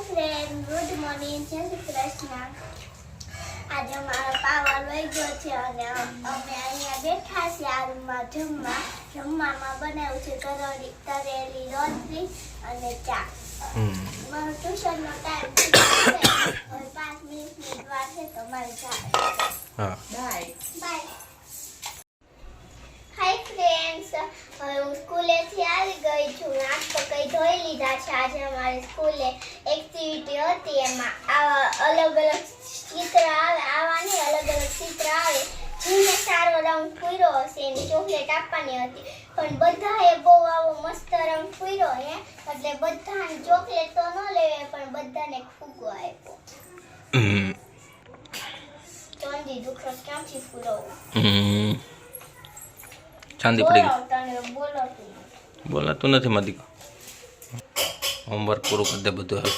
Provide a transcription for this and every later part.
Friend good morning जय श्री कृष्ण। आज हमारा पावा लई गयो છે અને અમે અહીંયા બેઠા છે આ રૂમમાં જમવામાં બનાવ્યું છે તરેલી રોટલી અને ચા। મારો ટ્યુશનનો ટાઈમ છે હવે 5 મિનિટની વાર છે તો મારે જાવ। હા બાય બાય। हाय फ्रेंड्स, હું સ્કૂલેથી આવી ગઈ છું। નાસ્તો કઈ ધોઈ લીધા છે। આજે અમારી સ્કૂલે એક્ટિવિટી હતી, એમાં અલગ અલગ ચિત્ર આવે, આવાની અલગ અલગ ચિત્ર આવે। જેને સારો રંગ પૂર્યો હશે એની ચોકલેટ આપવાની હતી, પણ બધાએ બહુ આવો મસ્ત રંગ પૂર્યો હે એટલે બધાને ચોકલેટ તો ન લેવે પણ બધાને ફૂગો આપ્યો। ચોંદી દુખરો ક્યાંથી પૂરો ચાંદી પડી ગઈ। બોલો બોલાતું નથી મારી દીકરો। હોમવર્ક પૂરું કરી દે બધું હવે।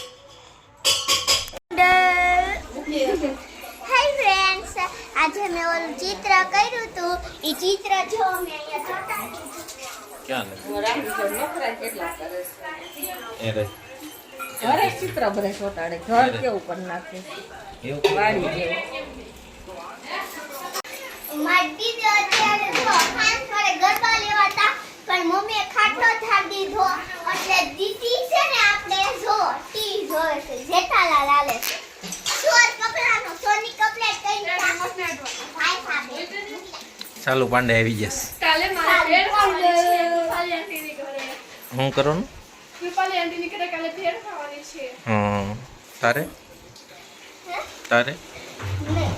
હાય ફ્રેન્ડ્સ, આજે મેં ઓલું ચિત્ર કર્યું હતું એ ચિત્ર જો મેં અહીંયા ચોટાડ્યું છે। ક્યાં એ રે ઘરે ચિત્ર ભરે ચોટાડે ઘર કેવું કરી નાખે વાડી જેવું। મારી દીદી અત્યારે જો ખાસ કરે ગરબા લેવાતા પણ મમ્મીએ ખાટલો થાક દીધો એટલે દીદી છે ને આપણે જો ટી જોવે છે જેઠાલાલ આલે છે। સોર કપડાનો સોની કપલેટ કઈ નાખો ભાઈ સાબે ચાલુ પાંડે આવી જશે। કાલે મારે ફેર ખાવાની છે રૂપાલી આંટીની ઘરે। હું કરવાનું? રૂપાલી આંટીની ઘરે કાલે ફેર ખાવાની છે। હા તારે તારે નહીં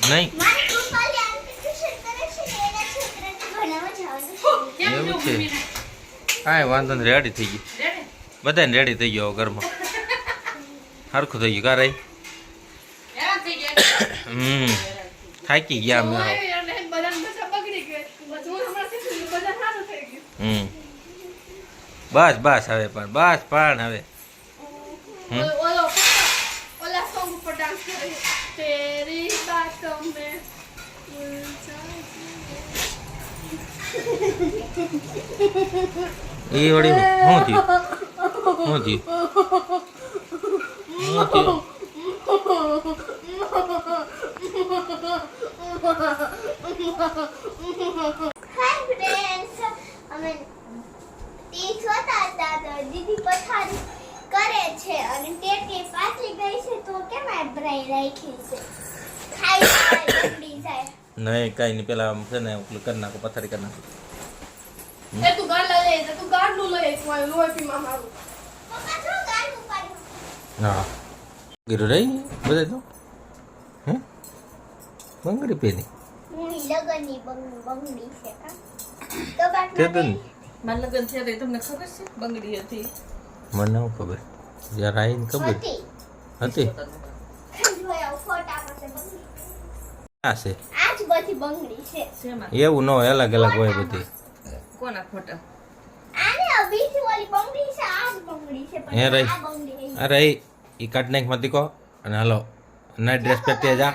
નહીં મારી રૂપાલી આંટી ટ્યુશન કરે છે ને એના છોકરાને ભણાવવા જવાનું છે। કેમ એવું જો છે? મમ્મીને કાંઈ વાંધો નહીં, રેડી થઈ ગઈ, રેડે બધાને રેડી થઈ ગયો ઘરમાં, સરખું થઈ ગયું કાંઈ યાર થઈ ગયા થાકી ગયા હું અમે આવી અને બધાને બધા બગડી ગઈ બધું હમણાં થી બધા સારું થઈ ગયું। બસ બસ હવે પણ હવે ઓલા સોંગ ઉપર ડાન્સ કરે તેરી બાતોं में એ વળી શું થયું હાય ફ્રેન્ડ્સ, અમે ટી જોતા હતા તો દીદી પથારી કરે છે અને ટેટી પાછલી ગઈ છે તો કેમ આભરાઈ રાખી છે? ખાઈ જાય બગડી જાય। નહીં કાંઈ નહીં, પેલા છે ને પેલું કરી નાખો, પથારી કરી નાખો। એ તું ગાડલા લે તું ગાડલું લઈ કોઈ લોહી માં મારું પપ્પા જો ગાડું પાડ્યું। હા ગીરું રહી બધા તો બંગડી પહેરી હું લગનની બંગડી છે કા કબાટ તે તો મારા લગ્ન થયા હતા તમને ખબર છે બંગડી હતી મને શું ખબર, જ્યારે આવીને ખબર હતી હતી। જોયા ફોટા પાસે બંગડી આ છે આજ બધી બંગડી છે। શેમાં એવું ન હોય, અલગ અલગ હોય બધી। કોના ફોટા આને બીજી વાળી બંગડી છે, આજ બંગડી છે હે પણ રહી. આ બંગડી અરે એ કાઢ નાખ મત દીકો અને હાલો નાઇટ ડ્રેસ પહેરતી જા।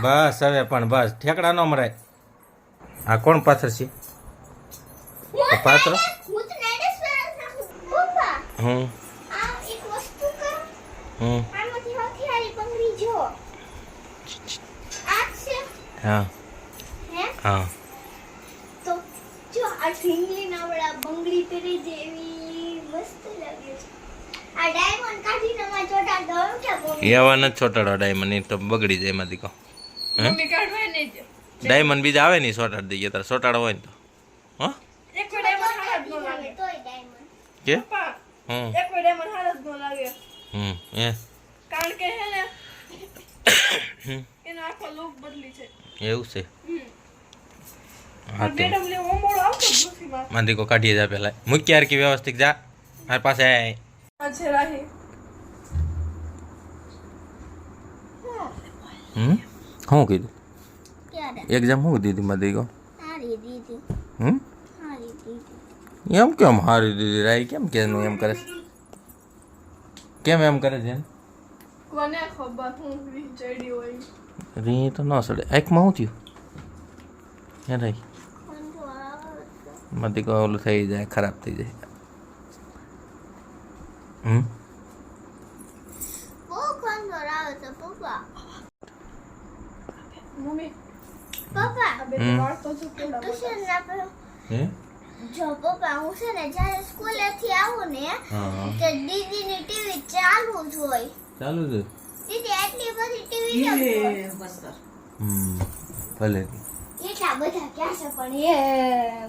બસ હવે પણ બસ ઠેકડા ન મરાય। આ કોણ પાથર છે? પાત્ર હું હા હા બંગડી પહેરી જેવી મસ્ત લાગે છે। આ ડાયમંડ કાઢીને માં ચોટા દઉં કે એવા નથી છોટાડવા ડાયમંડ, એ તો બગડી જાય એમાં દીકો। મમ્મી કાઢવાય નહીં દે ડાયમંડ બીજા આવે ને સોટાડી દઈએ તારે સોટાડો હોય ને તો હા એક વેડે મને હાથ ન લાગે તોય ડાયમંડ કે પપ્પા હમ એક વેડે મને હાથ ન લાગે એ કારણ કે હે ને એનો આખો લુક બદલી છે। એવું છે। હા તે મેડમ લે ઓમોળો આવતો જ નથી માં માં દીકો કાઢીએ જા પેલા મૂકી યાર કે વ્યવસ્થિત જા મારી પાસે આય। છે રાહી શું કીધું ક્યારે એક્ઝામ શું દીધી માં દીકો? હારી દીદી હારી દીદી એમ કેમ હારી દીધી રાઈ કેમ કે એનું એમ કરે છે? કેમ એમ કરે છે? કોને ખબર હું ચડી હોય રી તો ન સડે આંખમાં શું થયું? હે રાઈ પણ જો આ માં દીકો ઓલું થઈ જાય, ખરાબ થઈ જાય। બહુ કંટ્રોલ આવે છે પપ્પા. મમ્મી પપ્પા આ બે વાળ તો જો કેવડા મોટા. ટ્યુશન ના પર હે જો પપ્પા હું છે ને જ્યારે સ્કૂલેથી આવું ને હા તો દીદીની ટીવી ચાલુ જ હોય. ચાલુ છે દીદી એટલી બધી ટીવી ન જોવે. મસ્તર. ભલે એટલા બધા ક્યાં છે પણ એ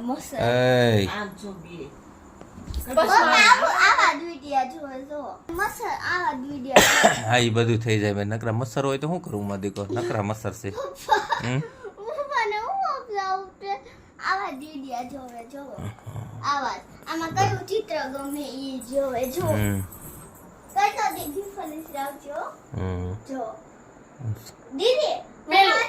મસ્ત. એ આમ જો બે. પપ્પા આવા જ વિડિયા જોવે જો મસ્ત આવા જ વિડિયા. હા એ બધું થઈ જાય ભાઈ નકરા મચ્છર હોય તો શું કરું માં દીકો નકરા મચ્છર છે હમ? પપ્પાને હું અપલાવું તે આવા જ વિડિયા જોવે આવા જ. આમાં કયું ચિત્ર ગમે ઈ જોવે જો. હમ. કઈ તો દીદી ફલીસ રાખજો હમ. જો. દીદી પેલું.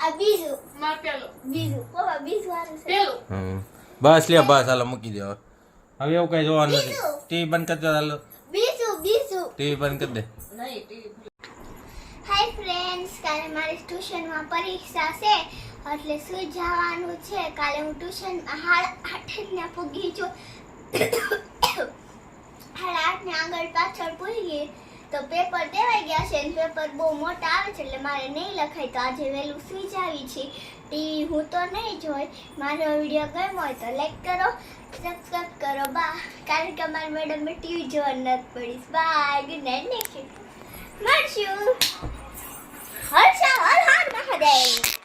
આ બીજું માર પેલો પપ્પા બીજું વાળું છે. પેલું હમ. બસ લે બસ હાલો મૂકી દો હવે એવું કઈ જોવાનું નથી બીજું. ટીવી બંધ કરી દો હાલો બીજું ટીવી બંધ કરી દે નહીં ટીવી. હાય ફ્રેન્ડ્સ, કાલે મારી ટ્યુશનમાં પરીક્ષા છે એટલે સુઈ જવાનું છે. કાલે હું ટ્યુશન 8:30 ને પૂગી છું. 8:30 ને આગળ પાછળ પૂગી તો પેપર દેવાઈ ગયા છે અને પેપર બહુ મોટા આવે છે એટલે મારે નહીં લખાય તો આજે વહેલું સુઈ જાવી છે. ટીવી હું તો નહીં જોઈ. મારો વિડીયો ગમ્યો હોય તો લાઈક કરો, સબસ્ક્રાઇબ કરો. કારણ કે મારી મેડમને ટીવી જોવા નથી પડીશ. By, good night. મળશું. હર હર મહાદેવ.